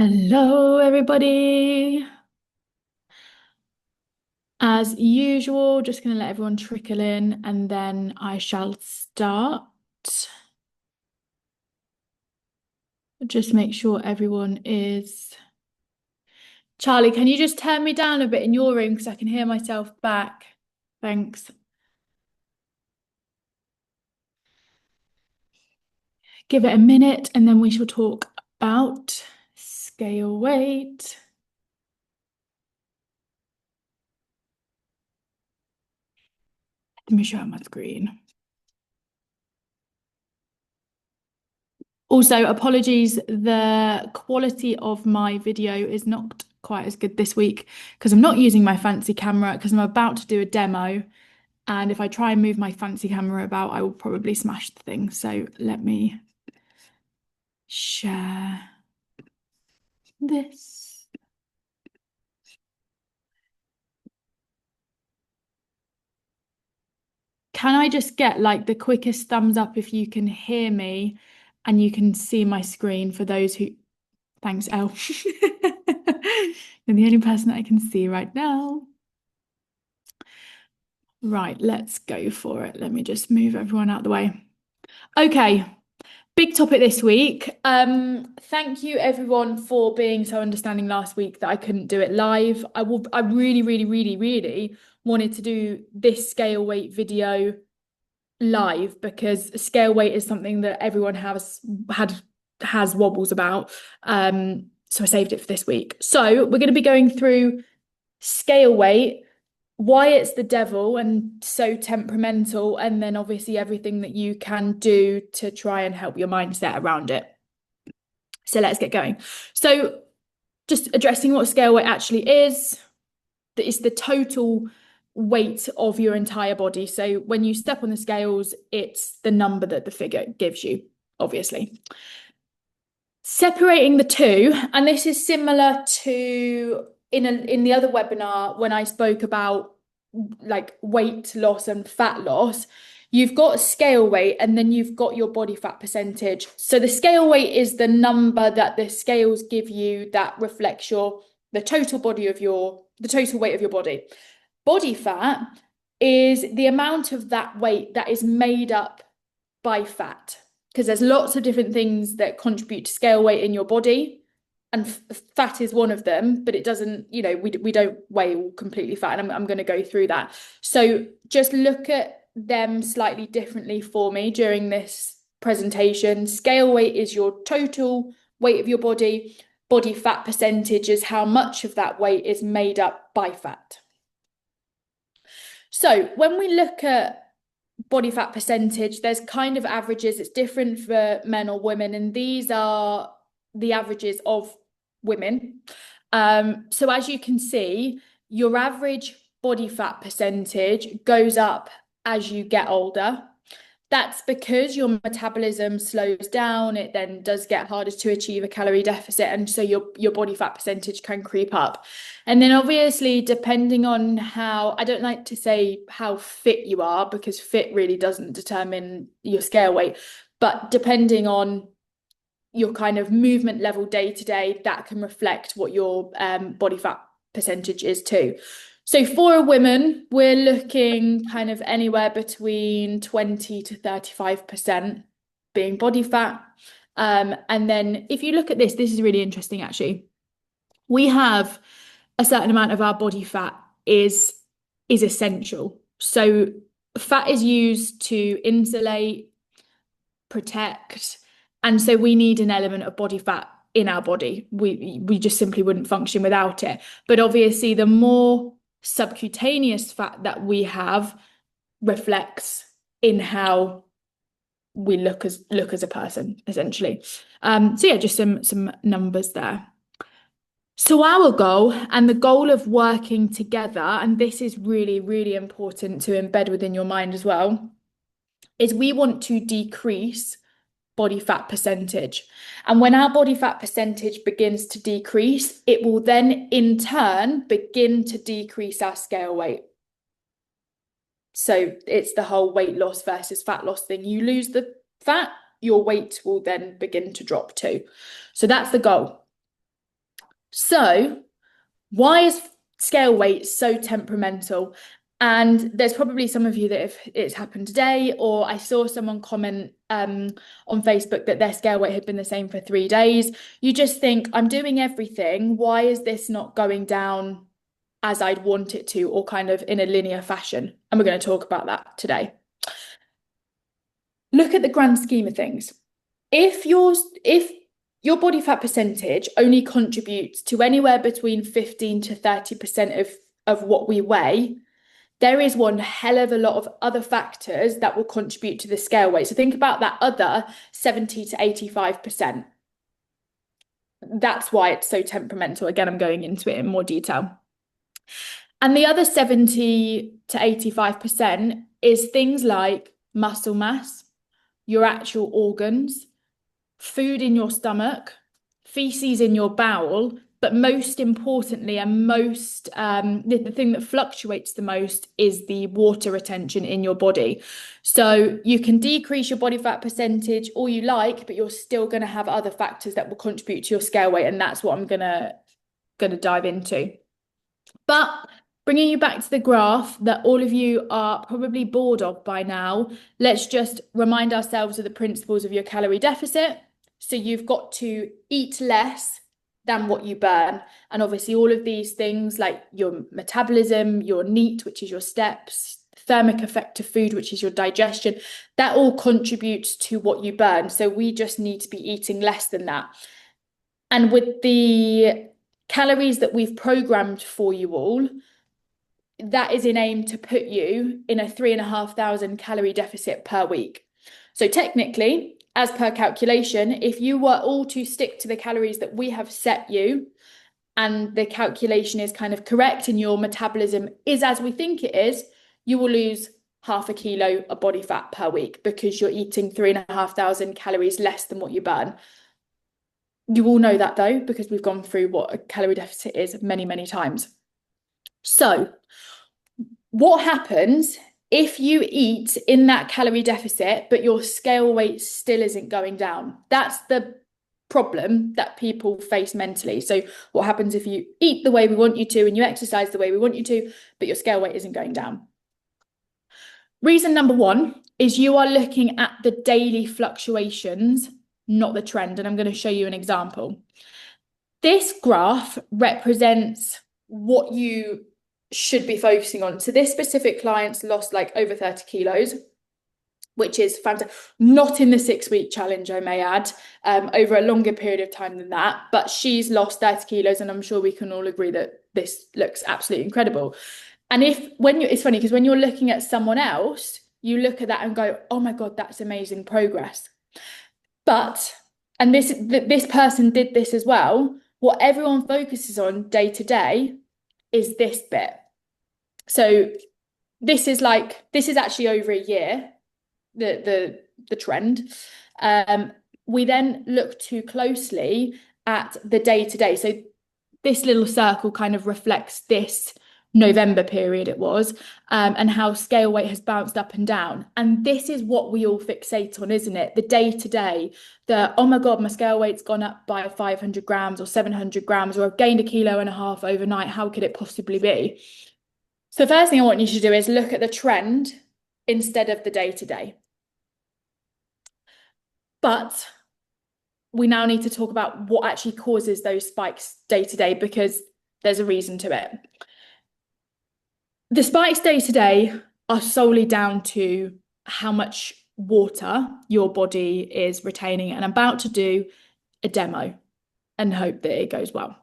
Hello, everybody. As usual, just going to let everyone trickle in and then I shall start. Just make sure everyone is. Charlie, can you just turn me down a bit in your room because I can hear myself back? Thanks. Give it a minute and then we shall talk about scale weight. Let me show my screen. Also, apologies, the quality of my video is not quite as good this week because I'm not using my fancy camera because I'm about to do a demo. And if I try and move my fancy camera about, I will probably smash the thing. So let me share this. Can I just get like the quickest thumbs up if you can hear me and you can see my screen for those who. Thanks, Elle. You're the only person that I can see right now. Right, let's go for it. Let me just move everyone out the way. Okay, big topic this week. Thank you everyone for being so understanding last week that I couldn't do it live. I really, really, really, really wanted to do this scale weight video live because scale weight is something that everyone has wobbles about. So I saved it for this week. So we're going to be going through scale weight, why it's the devil and so temperamental, and then obviously everything that you can do to try and help your mindset around it. So let's get going. So just addressing what scale weight actually is, that is the total weight of your entire body. So when you step on the scales, it's the number that the figure gives you, obviously. Separating the two, and this is similar to in the other webinar when I spoke about like weight loss and fat loss. You've got scale weight and then you've got your body fat percentage. So the scale weight is the number that the scales give you that reflects the total the total weight of your body. Body fat is the amount of that weight that is made up by fat, because there's lots of different things that contribute to scale weight in your body, and fat is one of them, but it doesn't, we don't weigh all completely fat, and I'm going to go through that. So just look at them slightly differently for me during this presentation. Scale weight is your total weight of your body. Body fat percentage is how much of that weight is made up by fat. So when we look at body fat percentage, there's kind of averages. It's different for men or women, and these are the averages of women. So as you can see, your average body fat percentage goes up as you get older. That's because your metabolism slows down. It then does get harder to achieve a calorie deficit, and so your body fat percentage can creep up. And then obviously, depending on how, I don't like to say how fit you are because fit really doesn't determine your scale weight, but depending on your kind of movement level day to day, that can reflect what your body fat percentage is too. So for a woman, we're looking kind of anywhere between 20 to 35% being body fat. And then if you look at this is really interesting actually. We have a certain amount of our body fat is essential. So fat is used to insulate, protect, and so we need an element of body fat in our body. We just simply wouldn't function without it. But obviously, the more subcutaneous fat that we have reflects in how we look as a person, essentially. So yeah, just some numbers there. So our goal and the goal of working together, and this is really, really important to embed within your mind as well, is we want to decrease body fat percentage. And when our body fat percentage begins to decrease, it will then in turn begin to decrease our scale weight. So it's the whole weight loss versus fat loss thing. You lose the fat, your weight will then begin to drop too. So that's the goal. So, why is scale weight so temperamental? And there's probably some of you that if it's happened today, or I saw someone comment on Facebook that their scale weight had been the same for 3 days. You just think, I'm doing everything. Why is this not going down as I'd want it to, or kind of in a linear fashion? And we're going to talk about that today. Look at the grand scheme of things. If your body fat percentage only contributes to anywhere between 15 to 30% of what we weigh, there is one hell of a lot of other factors that will contribute to the scale weight. So think about that other 70 to 85%. That's why it's so temperamental. Again, I'm going into it in more detail. And the other 70 to 85% is things like muscle mass, your actual organs, food in your stomach, feces in your bowel, but most importantly, and the thing that fluctuates the most is the water retention in your body. So you can decrease your body fat percentage all you like, but you're still going to have other factors that will contribute to your scale weight, and that's what I'm gonna dive into. But bringing you back to the graph that all of you are probably bored of by now, let's just remind ourselves of the principles of your calorie deficit. So you've got to eat less than what you burn. And obviously all of these things like your metabolism, your NEAT, which is your steps, thermic effect of food, which is your digestion, that all contributes to what you burn. So we just need to be eating less than that. And with the calories that we've programmed for you all, that is in aim to put you in a 3,500 calorie deficit per week. So technically, as per calculation, if you were all to stick to the calories that we have set you, and the calculation is kind of correct and your metabolism is as we think it is, you will lose 0.5 kilo of body fat per week because you're eating 3,500 calories less than what you burn. You all know that though, because we've gone through what a calorie deficit is many, many times. So what happens if you eat in that calorie deficit, but your scale weight still isn't going down? That's the problem that people face mentally. So what happens if you eat the way we want you to and you exercise the way we want you to, but your scale weight isn't going down? Reason number one is you are looking at the daily fluctuations, not the trend. And I'm going to show you an example. This graph represents what you should be focusing on. So this specific client's lost like over 30 kilos, which is fantastic. Not in the 6-week challenge, I may add, over a longer period of time than that, but she's lost 30 kilos and I'm sure we can all agree that this looks absolutely incredible. And it's funny because when you're looking at someone else, you look at that and go, oh my God, that's amazing progress. But, and this person did this as well, what everyone focuses on day to day is this bit. So this is actually over a year, the trend. We then look too closely at the day to day. So this little circle kind of reflects this November period it was, and how scale weight has bounced up and down. And this is what we all fixate on, isn't it? The day to day, oh my God, my scale weight's gone up by 500 grams or 700 grams, or I've gained 1.5 kilos overnight. How could it possibly be? So the first thing I want you to do is look at the trend instead of the day to day. But we now need to talk about what actually causes those spikes day to day, because there's a reason to it. The spikes day to day are solely down to how much water your body is retaining. And I'm about to do a demo and hope that it goes well.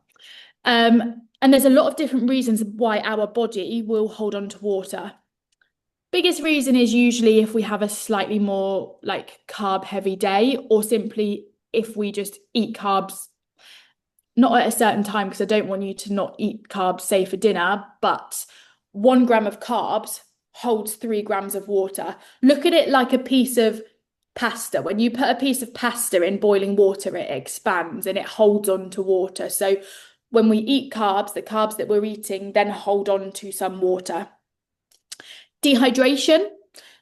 And there's a lot of different reasons why our body will hold on to water. Biggest reason is usually if we have a slightly more like carb heavy day, or simply if we just eat carbs not at a certain time, because I don't want you to not eat carbs, say for dinner, but 1 gram of carbs holds 3 grams of water. Look at it like a piece of pasta. When you put a piece of pasta in boiling water, it expands and it holds on to water. So when we eat carbs, the carbs that we're eating then hold on to some water. Dehydration.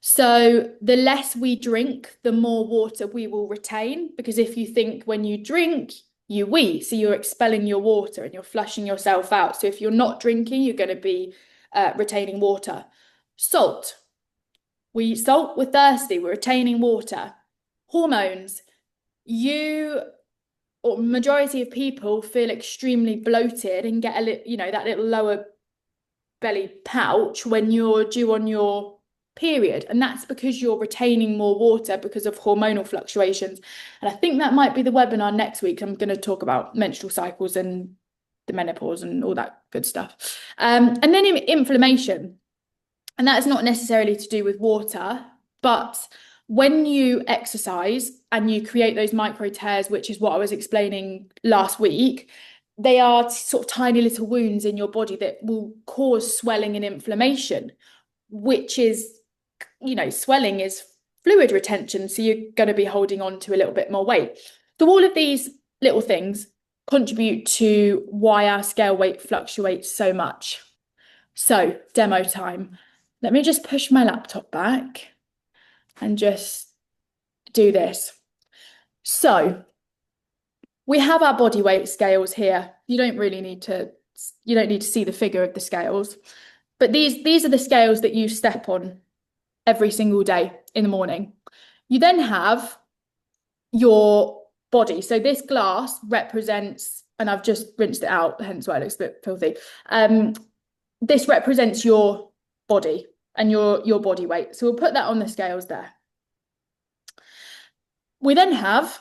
So the less we drink, the more water we will retain, because if you think when you drink, you wee. So you're expelling your water and you're flushing yourself out. So if you're not drinking, you're going to be retaining water. Salt. We eat salt, we're thirsty, we're retaining water. Hormones. You or majority of people feel extremely bloated and get a little, that little lower belly pouch when you're due on your period. And that's because you're retaining more water because of hormonal fluctuations. And I think that might be the webinar next week. I'm going to talk about menstrual cycles and the menopause and all that good stuff. And then inflammation. And that is not necessarily to do with water, but when you exercise and you create those micro tears, which is what I was explaining last week, they are sort of tiny little wounds in your body that will cause swelling and inflammation, which is, swelling is fluid retention. So you're going to be holding on to a little bit more weight. So all of these little things contribute to why our scale weight fluctuates so much. So demo time. Let me just push my laptop back and just do this. So we have our body weight scales here. You don't need to see the figure of the scales, but these are the scales that you step on every single day in the morning. You then have your body. So this glass represents, and I've just rinsed it out, hence why it looks a bit filthy. This represents your body and your body weight. So we'll put that on the scales there. We then have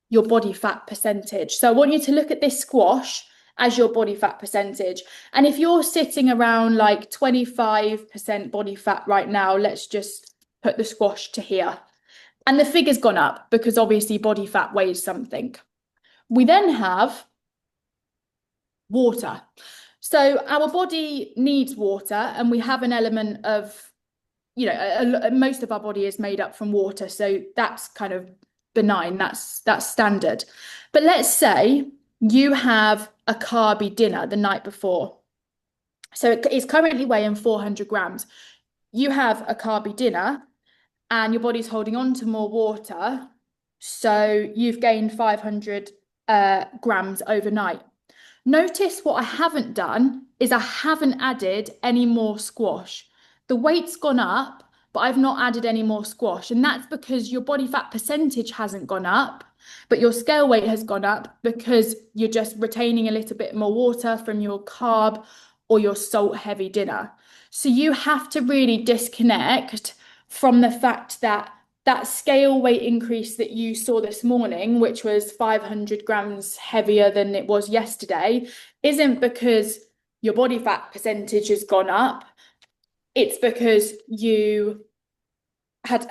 your body fat percentage. So I want you to look at this squash as your body fat percentage. And if you're sitting around like 25% body fat right now, let's just put the squash to here. And the figure's gone up because obviously body fat weighs something. We then have water. So our body needs water, and we have an element of, most of our body is made up from water. So that's kind of benign, that's standard. But let's say you have a carby dinner the night before. So it's currently weighing 400 grams. You have a carby dinner and your body's holding on to more water. So you've gained 500 grams overnight. Notice what I haven't done is I haven't added any more squash. The weight's gone up, but I've not added any more squash. And that's because your body fat percentage hasn't gone up, but your scale weight has gone up because you're just retaining a little bit more water from your carb or your salt heavy dinner. So you have to really disconnect from the fact that scale weight increase that you saw this morning, which was 500 grams heavier than it was yesterday, isn't because your body fat percentage has gone up. It's because you had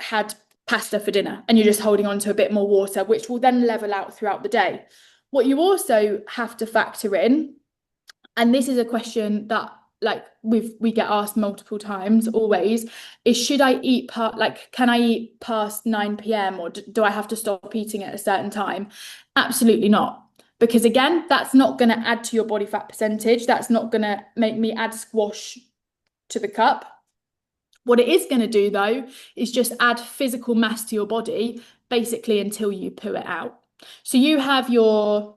pasta for dinner and you're just holding on to a bit more water, which will then level out throughout the day. What you also have to factor in, and this is a question that we get asked multiple times always, is should I eat can I eat past 9 p.m. or do I have to stop eating at a certain time? Absolutely not. Because again, that's not going to add to your body fat percentage. That's not going to make me add squash to the cup. What it is going to do though, is just add physical mass to your body, basically until you poo it out. So you have your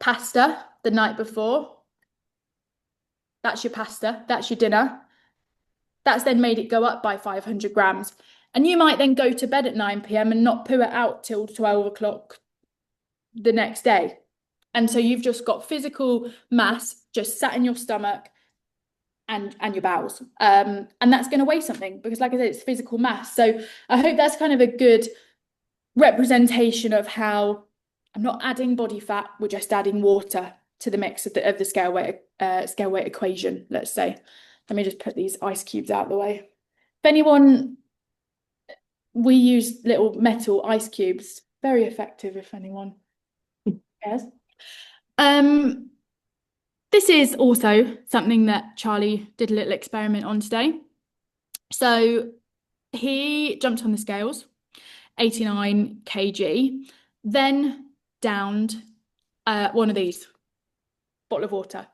pasta the night before. That's your pasta, that's your dinner. That's then made it go up by 500 grams. And you might then go to bed at 9 p.m. and not poo it out till 12 o'clock the next day. And so you've just got physical mass just sat in your stomach and your bowels. And that's going to weigh something because, like I said, it's physical mass. So I hope that's kind of a good representation of how I'm not adding body fat, we're just adding water to the mix of the scale weight equation, let's say. Let me just put these ice cubes out of the way. We use little metal ice cubes, very effective if anyone cares. This is also something that Charlie did a little experiment on today. So he jumped on the scales, 89 kg, then downed one of these, bottle of water,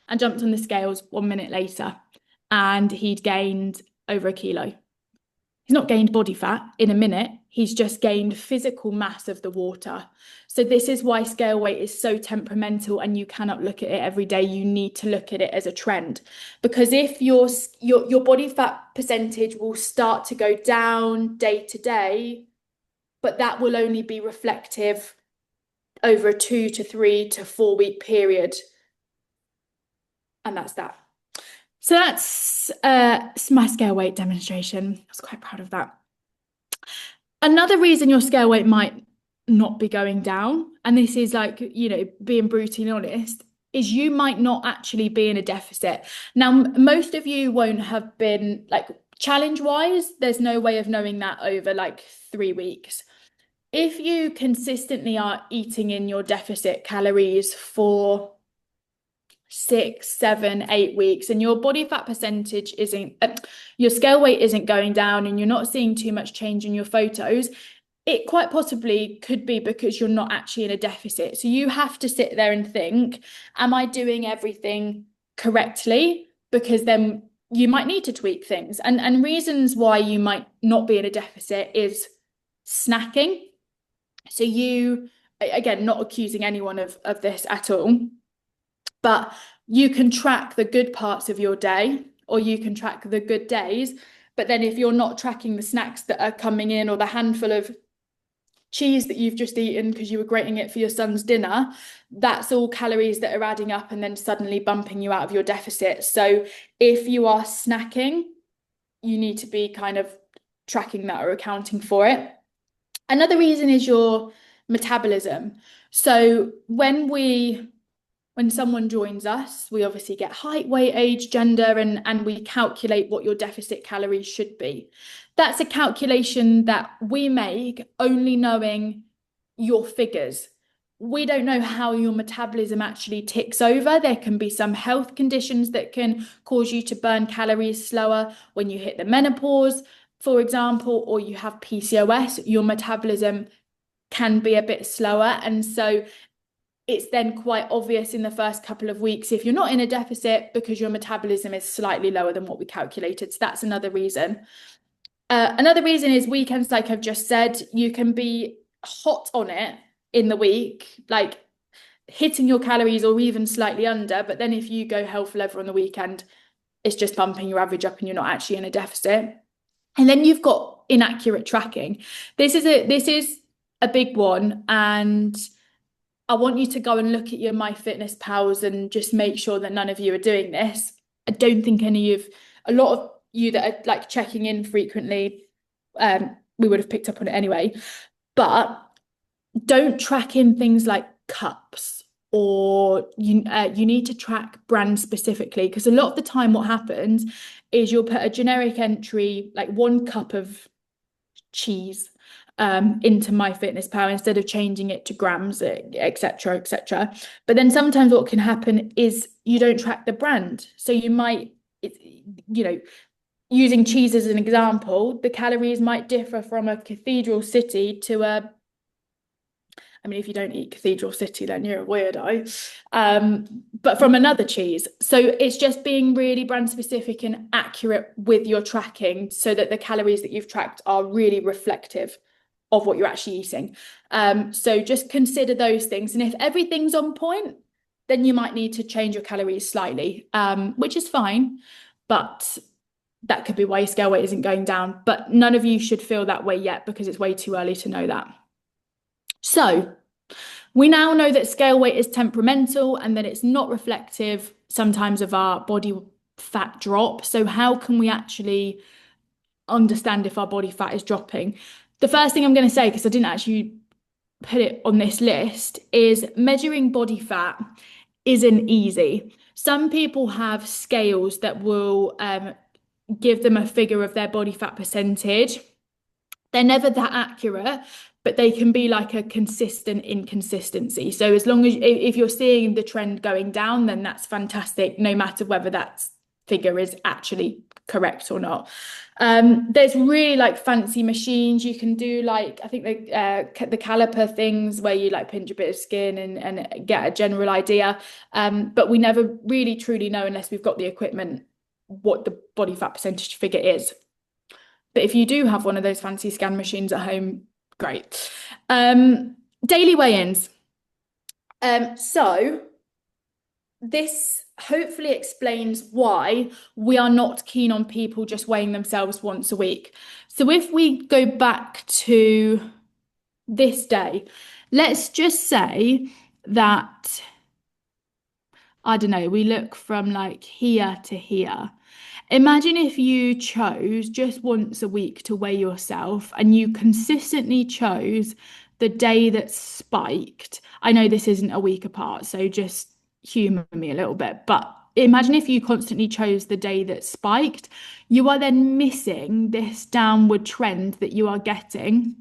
and jumped on the scales 1 minute later, and he'd gained over a kilo. He's not gained body fat in a minute, he's just gained physical mass of the water. So this is why scale weight is so temperamental, and you cannot look at it every day. You need to look at it as a trend, because if your body fat percentage will start to go down day to day, but that will only be reflective over a 2 to 3 to 4 week period. And that's that. So that's my scale weight demonstration. I was quite proud of that. Another reason your scale weight might not be going down, and this is like, you know, being brutally honest, is you might not actually be in a deficit. Now, most of you won't have been, like, challenge-wise, there's no way of knowing that over like 3 weeks. If you consistently are eating in your deficit calories for 6, 7, 8 weeks, and your body fat percentage isn't, your scale weight isn't going down, and you're not seeing too much change in your photos, it quite possibly could be because you're not actually in a deficit. So you have to sit there and think, am I doing everything correctly? Because then you might need to tweak things. And reasons why you might not be in a deficit is snacking. So you, again, not accusing anyone of this at all, but you can track the good parts of your day, or you can track the good days. But then if you're not tracking the snacks that are coming in, or the handful of cheese that you've just eaten because you were grating it for your son's dinner, that's all calories that are adding up and then suddenly bumping you out of your deficit. So if you are snacking, you need to be kind of tracking that or accounting for it. Another reason is your metabolism. So when someone joins us, we obviously get height, weight, age, gender, and we calculate what your deficit calories should be. That's a calculation that we make only knowing your figures. We don't know how your metabolism actually ticks over. There can be some health conditions that can cause you to burn calories slower when you hit the menopause, for example, or you have PCOS, your metabolism can be a bit slower. And so it's then quite obvious in the first couple of weeks if you're not in a deficit, because your metabolism is slightly lower than what we calculated. So that's another reason. Another reason is weekends, like I've just said. You can be hot on it in the week, like hitting your calories or even slightly under, but then if you go hell for leather on the weekend, it's just bumping your average up and you're not actually in a deficit. And then you've got inaccurate tracking. This is a big one, and I want you to go and look at your MyFitnessPals and just make sure that none of you are doing this. I don't think a lot of you that are like checking in frequently, we would have picked up on it anyway. But don't track in things like cups, or you need to track brand specifically, because a lot of the time what happens is you'll put a generic entry, like 1 cup of cheese, into MyFitnessPal instead of changing it to grams, etc., etc. But then sometimes what can happen is you don't track the brand. So you might, using cheese as an example, the calories might differ from a Cathedral City to if you don't eat Cathedral City, then you're a weirdo. But from another cheese. So it's just being really brand specific and accurate with your tracking, so that the calories that you've tracked are really reflective of what you're actually eating. So just consider those things. And if everything's on point, then you might need to change your calories slightly, which is fine. But that could be why your scale weight isn't going down. But none of you should feel that way yet, because it's way too early to know that. So we now know that scale weight is temperamental and that it's not reflective sometimes of our body fat drop. So how can we actually understand if our body fat is dropping? The first thing I'm going to say, because I didn't actually put it on this list, is measuring body fat isn't easy. Some people have scales that will give them a figure of their body fat percentage. They're never that accurate, but they can be like a consistent inconsistency. So as long as, if you're seeing the trend going down, then that's fantastic, no matter whether that figure is actually correct or not. There's really like fancy machines you can do, like I think the caliper things where you like pinch a bit of skin and get a general idea. But we never really truly know, unless we've got the equipment, what the body fat percentage figure is. But if you do have one of those fancy scan machines at home, Great. Daily weigh-ins. So this hopefully explains why we are not keen on people just weighing themselves once a week. So if we go back to this day, let's just say that, I don't know, we look from like here to here. Imagine if you chose just once a week to weigh yourself and you consistently chose the day that spiked. I know this isn't a week apart, so just humor me a little bit, but imagine if you constantly chose the day that spiked, you are then missing this downward trend that you are getting.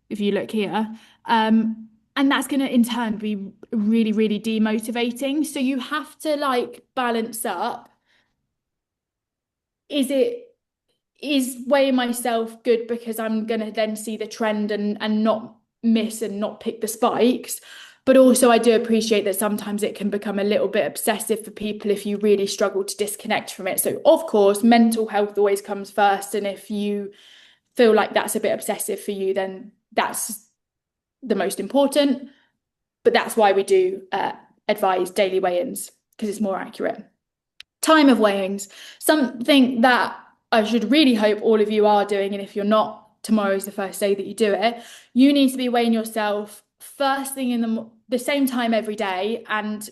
If you look here, and that's going to in turn be really, really demotivating. So you have to like balance up. Is weighing myself good because I'm going to then see the trend and not miss and not pick the spikes? But also, I do appreciate that sometimes it can become a little bit obsessive for people if you really struggle to disconnect from it. So, of course, mental health always comes first. And if you feel like that's a bit obsessive for you, then that's the most important. But that's why we do advise daily weigh-ins, because it's more accurate. Time of weighings, something that I should really hope all of you are doing, and if you're not, tomorrow's the first day that you do it. You need to be weighing yourself first thing in the same time every day, and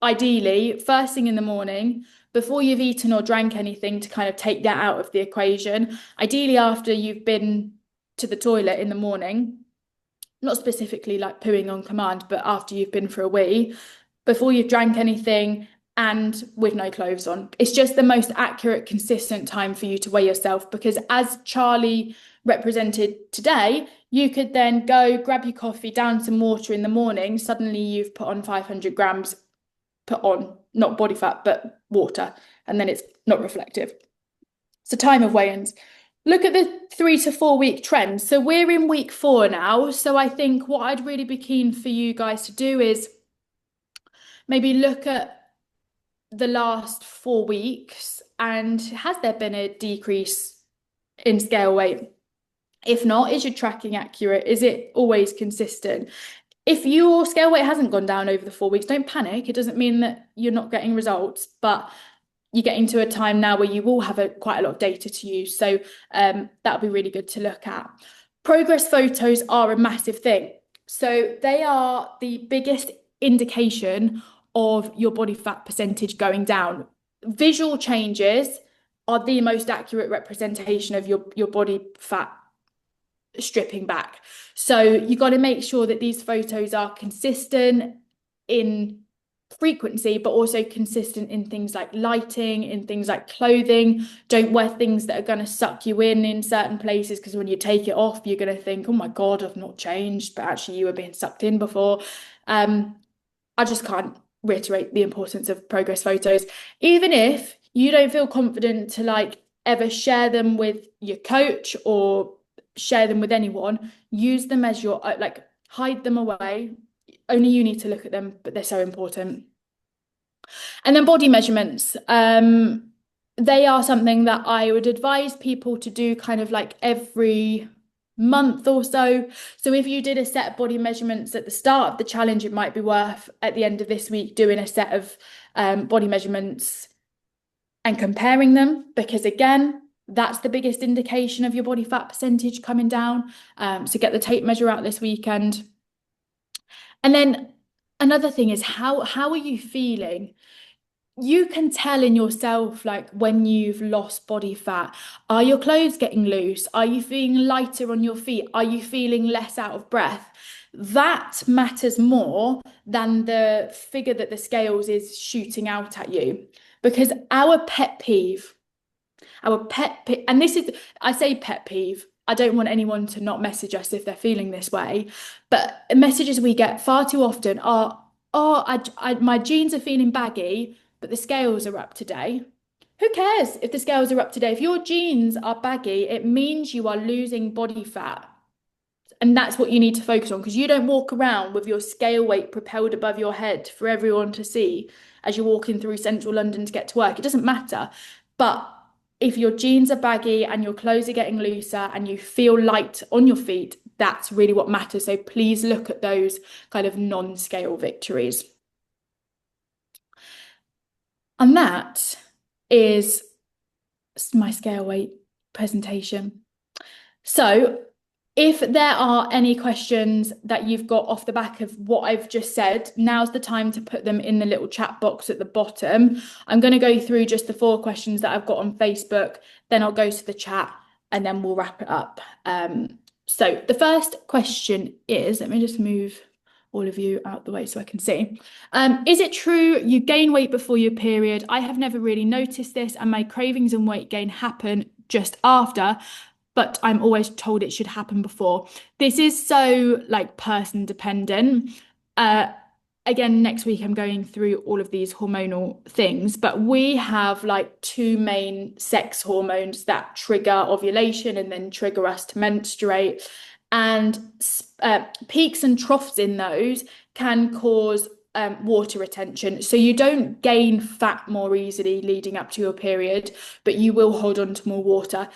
ideally first thing in the morning before you've eaten or drank anything to kind of take that out of the equation. Ideally after you've been to the toilet in the morning, not specifically like pooing on command, but after you've been for a wee, before you've drank anything, and with no clothes on. It's just the most accurate, consistent time for you to weigh yourself, because as Charlie represented today, you could then go grab your coffee, down some water in the morning. Suddenly you've put on 500 grams, put on not body fat, but water, and then it's not reflective. So time of weigh-ins. Look at the 3 to 4 week trend. So we're in week 4 now. So I think what I'd really be keen for you guys to do is maybe look at the last 4 weeks and has there been a decrease in scale weight? If not, is your tracking accurate? Is it always consistent? If your scale weight hasn't gone down over the 4 weeks, don't panic. It doesn't mean that you're not getting results, but you're getting to a time now where you will have quite a lot of data to use. So that'll be really good to look at. Progress photos are a massive thing. So they are the biggest indication of your body fat percentage going down. Visual changes are the most accurate representation of your body fat stripping back. So you got to make sure that these photos are consistent in frequency, but also consistent in things like lighting, in things like clothing. Don't wear things that are going to suck you in certain places, because when you take it off, you're going to think, oh my God, I've not changed, but actually you were being sucked in before. I just can't reiterate the importance of progress photos. Even if you don't feel confident to like ever share them with your coach or share them with anyone, use them as your like hide them away. Only you need to look at them, but they're so important. And then body measurements. They are something that I would advise people to do kind of like every month or so. So if you did a set of body measurements at the start of the challenge, it might be worth at the end of this week doing a set of body measurements and comparing them, because again, that's the biggest indication of your body fat percentage coming down. So get the tape measure out this weekend. And then another thing is how are you feeling? You can tell in yourself, like when you've lost body fat. Are your clothes getting loose? Are you feeling lighter on your feet? Are you feeling less out of breath? That matters more than the figure that the scales is shooting out at you. Because our pet peeve, and this is, I say pet peeve, I don't want anyone to not message us if they're feeling this way, but messages we get far too often are, oh, my jeans are feeling baggy, but the scales are up today. Who cares if the scales are up today? If your jeans are baggy, it means you are losing body fat. And that's what you need to focus on, because you don't walk around with your scale weight propelled above your head for everyone to see as you're walking through central London to get to work. It doesn't matter. But if your jeans are baggy and your clothes are getting looser and you feel light on your feet, that's really what matters. So please look at those kind of non-scale victories. And that is my scale weight presentation. So if there are any questions that you've got off the back of what I've just said, now's the time to put them in the little chat box at the bottom. I'm going to go through just the 4 questions that I've got on Facebook, then I'll go to the chat and then we'll wrap it up. So the first question is, let me just move all of you out the way so I can see. Is it true you gain weight before your period? I have never really noticed this, and my cravings and weight gain happen just after, but I'm always told it should happen before. This is so like person dependent. Again, next week I'm going through all of these hormonal things, but we have like 2 main sex hormones that trigger ovulation and then trigger us to menstruate. And peaks and troughs in those can cause water retention. So you don't gain fat more easily leading up to your period, but you will hold on to more water.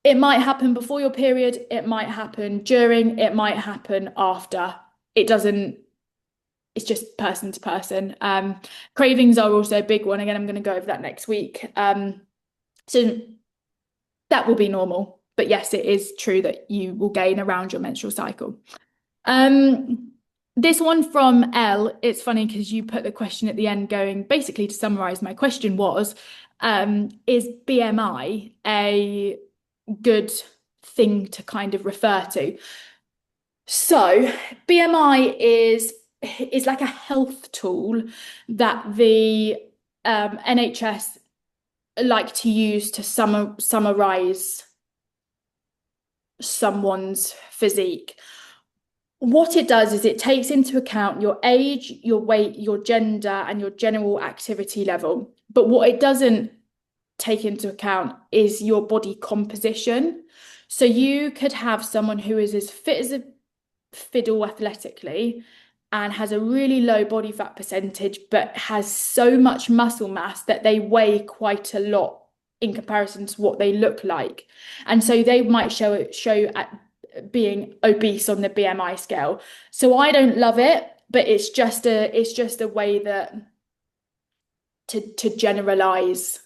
It might happen before your period, it might happen during, it might happen after. It doesn't, it's just person to person. Cravings are also a big one. Again, I'm going to go over that next week. So that will be normal. But yes, it is true that you will gain around your menstrual cycle. This one from Elle, it's funny because you put the question at the end going, basically to summarize my question was, is BMI a good thing to kind of refer to? So BMI is like a health tool that the NHS like to use to summarize someone's physique. What it does is it takes into account your age, your weight, your gender, and your general activity level. But what it doesn't take into account is your body composition. So you could have someone who is as fit as a fiddle athletically and has a really low body fat percentage, but has so much muscle mass that they weigh quite a lot in comparison to what they look like. And so they might show at being obese on the BMI scale. So I don't love it, but it's just a way that to generalize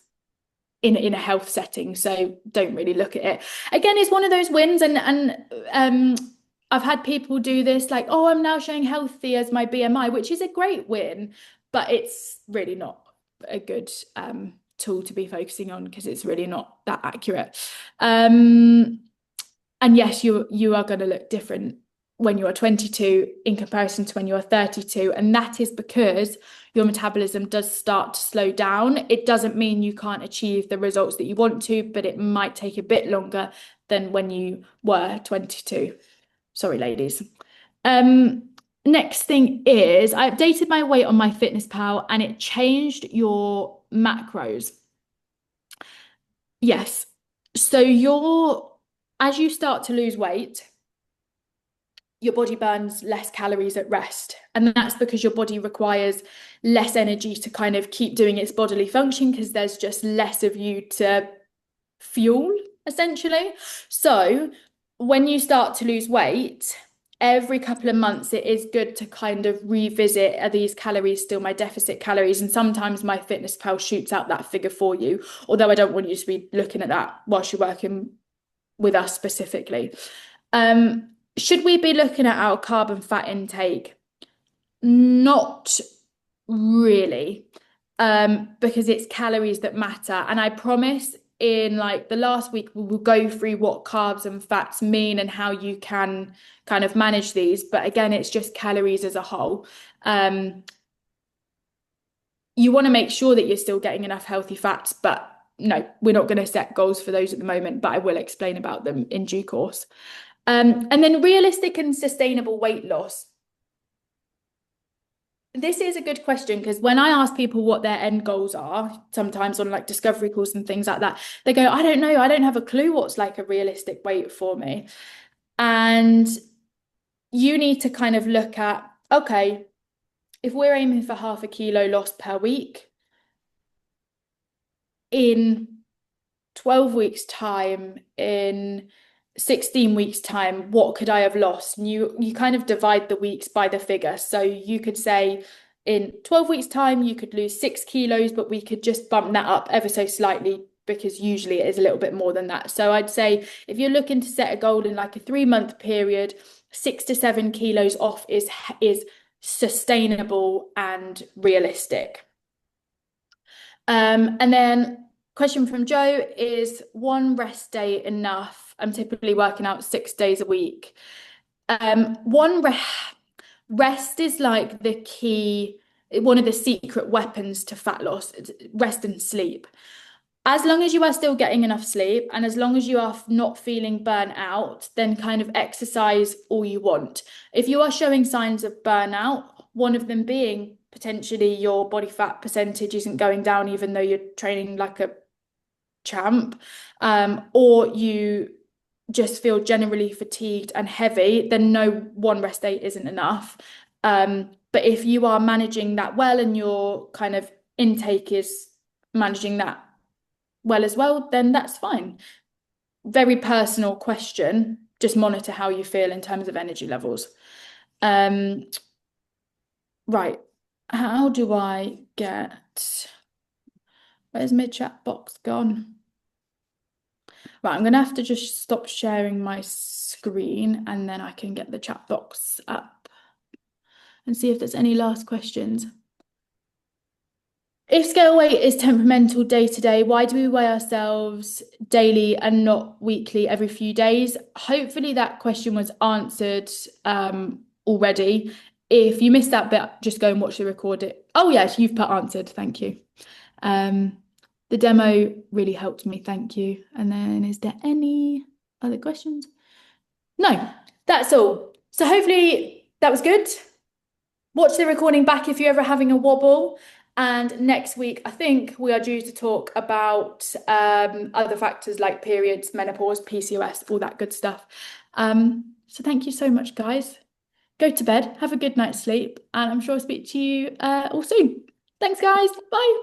in a health setting. So don't really look at it. Again, it's one of those wins, and I've had people do this like, oh, I'm now showing healthy as my BMI, which is a great win, but it's really not a good tool to be focusing on because it's really not that accurate. And yes, you are going to look different when you are 22 in comparison to when you are 32. And that is because your metabolism does start to slow down. It doesn't mean you can't achieve the results that you want to, but it might take a bit longer than when you were 22. Sorry, ladies. Next thing is I updated my weight on MyFitnessPal and it changed your macros. Yes. So as you start to lose weight, your body burns less calories at rest. And that's because your body requires less energy to kind of keep doing its bodily function because there's just less of you to fuel, essentially. So when you start to lose weight, every couple of months, it is good to kind of revisit, are these calories still my deficit calories? And sometimes MyFitnessPal shoots out that figure for you, although I don't want you to be looking at that whilst you're working with us specifically. Should we be looking at our carb and fat intake? Not really, because it's calories that matter. And I promise in like the last week, we will go through what carbs and fats mean and how you can kind of manage these. But again, it's just calories as a whole. You want to make sure that you're still getting enough healthy fats, but no, we're not going to set goals for those at the moment, but I will explain about them in due course. And then realistic and sustainable weight loss. This is a good question because when I ask people what their end goals are, sometimes on like discovery calls and things like that, they go, I don't know, I don't have a clue what's like a realistic weight for me. And you need to kind of look at, okay, if we're aiming for 0.5 kilo loss per week, in 12 weeks' time, in 16 weeks time, what could I have lost? And you kind of divide the weeks by the figure. So you could say in 12 weeks time, you could lose 6 kilos, but we could just bump that up ever so slightly because usually it is a little bit more than that. So I'd say if you're looking to set a goal in like a 3 month period, 6 to 7 kilos off is sustainable and realistic. And then question from Joe, is one rest day enough? I'm typically working out 6 days a week. One rest is like the key, one of the secret weapons to fat loss, rest and sleep. As long as you are still getting enough sleep and as long as you are not feeling burnt out, then kind of exercise all you want. If you are showing signs of burnout, one of them being potentially your body fat percentage isn't going down even though you're training like a champ, or you just feel generally fatigued and heavy, then no, one rest day isn't enough. But if you are managing that well and your kind of intake is managing that well as well, then that's fine. Very personal question. Just monitor how you feel in terms of energy levels. Right. How do I get... Where's my chat box gone? Right, I'm gonna have to just stop sharing my screen and then I can get the chat box up and see if there's any last questions. If scale weight is temperamental day to day, why do we weigh ourselves daily and not weekly every few days? Hopefully that question was answered already. If you missed that bit, just go and watch the recording. Oh yes, you've put answered, thank you. The demo really helped me, thank you. And then is there any other questions? No, that's all. So hopefully that was good. Watch the recording back if you're ever having a wobble. And next week, I think we are due to talk about other factors like periods, menopause, PCOS, all that good stuff. So thank you so much, guys. Go to bed, have a good night's sleep, and I'm sure I'll speak to you all soon. Thanks, guys. Bye.